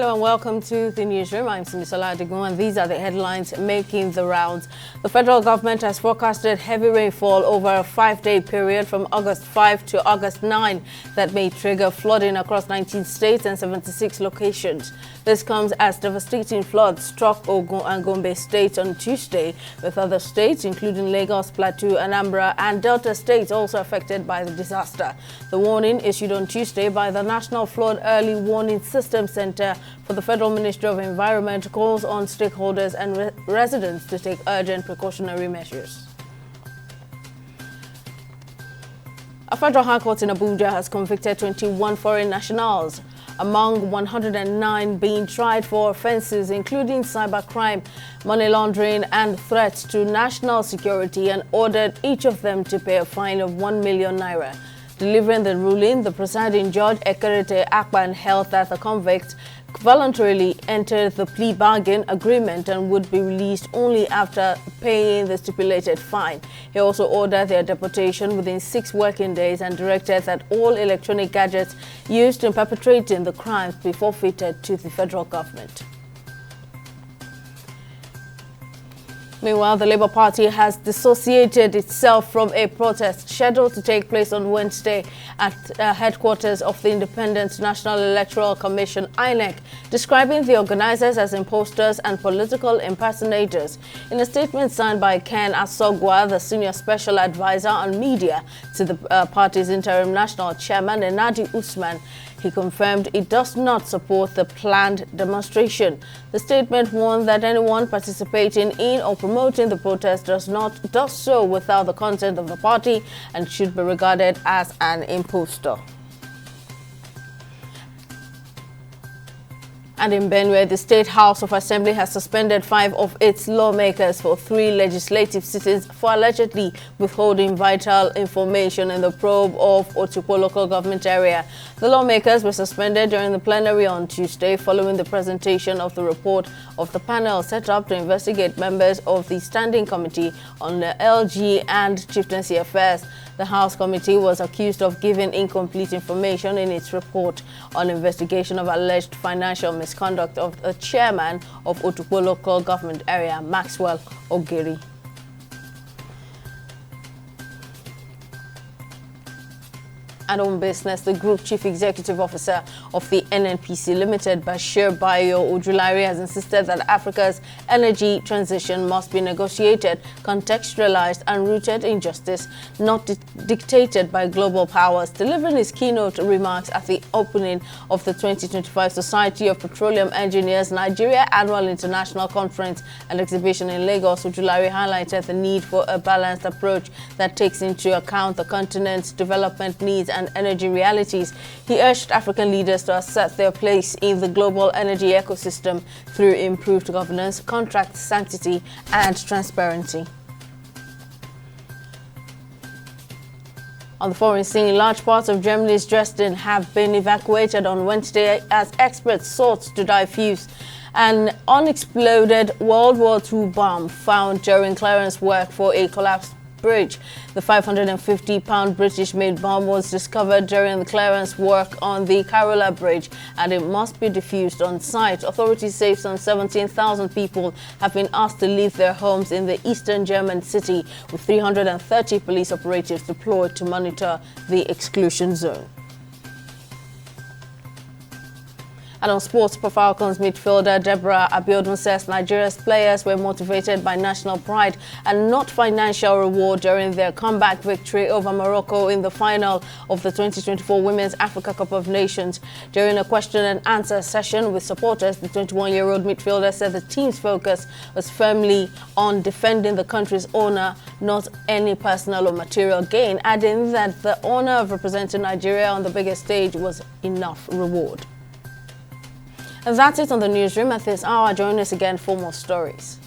Hello and welcome to the newsroom. I'm Simisola Adigun and these are the headlines making the rounds. The federal government has forecasted heavy rainfall over a 5-day period from August 5 to August 9 that may trigger flooding across 19 states and 76 locations. This comes as devastating floods struck Ogun and Gombe states on Tuesday, with other states including Lagos, Plateau, Anambra and Delta states also affected by the disaster. The warning issued on Tuesday by the National Flood Early Warning System Center for the Federal Ministry of Environment calls on stakeholders and residents to take urgent precautionary measures. A federal high court in Abuja has convicted 21 foreign nationals, among 109 being tried for offences including cybercrime, money laundering and threats to national security, and ordered each of them to pay a fine of 1 million naira. Delivering the ruling, the presiding judge, Ekerete Akpan, held that the convict voluntarily entered the plea bargain agreement and would be released only after paying the stipulated fine. He also ordered their deportation within 6 working days and directed that all electronic gadgets used in perpetrating the crimes be forfeited to the federal government. Meanwhile, the Labour Party has dissociated itself from a protest scheduled to take place on Wednesday at headquarters of the Independent National Electoral Commission, INEC, describing the organisers as imposters and political impersonators. In a statement signed by Ken Asogwa, the Senior Special Advisor on Media to the party's interim national chairman, Enadi Usman, he confirmed it does not support the planned demonstration. The statement warned that anyone participating in or promoting the protest does so without the consent of the party and should be regarded as an impostor. And in Benue, the State House of Assembly has suspended 5 of its lawmakers for 3 legislative sittings for allegedly withholding vital information in the probe of Otukpo local government area. The lawmakers were suspended during the plenary on Tuesday following the presentation of the report of the panel set up to investigate members of the Standing Committee on the LG and Chieftaincy Affairs. The House Committee was accused of giving incomplete information in its report on investigation of alleged financial misconduct of the chairman of Otukpo local government area, Maxwell Ogiri. And on business, the Group Chief Executive Officer of the NNPC Limited, Bashir Bayo Ojulari, has insisted that Africa's energy transition must be negotiated, contextualized and rooted in justice, not dictated by global powers. Delivering his keynote remarks at the opening of the 2025 Society of Petroleum Engineers Nigeria Annual International Conference and Exhibition in Lagos, Ojulari highlighted the need for a balanced approach that takes into account the continent's development needs and energy realities. He urged African leaders to assert their place in the global energy ecosystem through improved governance, contract sanctity, and transparency. On the foreign scene, large parts of Germany's Dresden have been evacuated on Wednesday as experts sought to defuse an unexploded World War II bomb found during clearance work for a collapsed bridge. The 550-pound British-made bomb was discovered during the clearance work on the Carola Bridge and it must be defused on site. Authorities say some 17,000 people have been asked to leave their homes in the eastern German city, with 330 police operatives deployed to monitor the exclusion zone. And on sports, Super Falcons midfielder Deborah Abiodun says Nigeria's players were motivated by national pride and not financial reward during their comeback victory over Morocco in the final of the 2024 Women's Africa Cup of Nations. During a question and answer session with supporters, the 21-year-old midfielder said the team's focus was firmly on defending the country's honor, not any personal or material gain, adding that the honor of representing Nigeria on the biggest stage was enough reward. And that's it on the newsroom at this hour. Join us again for more stories.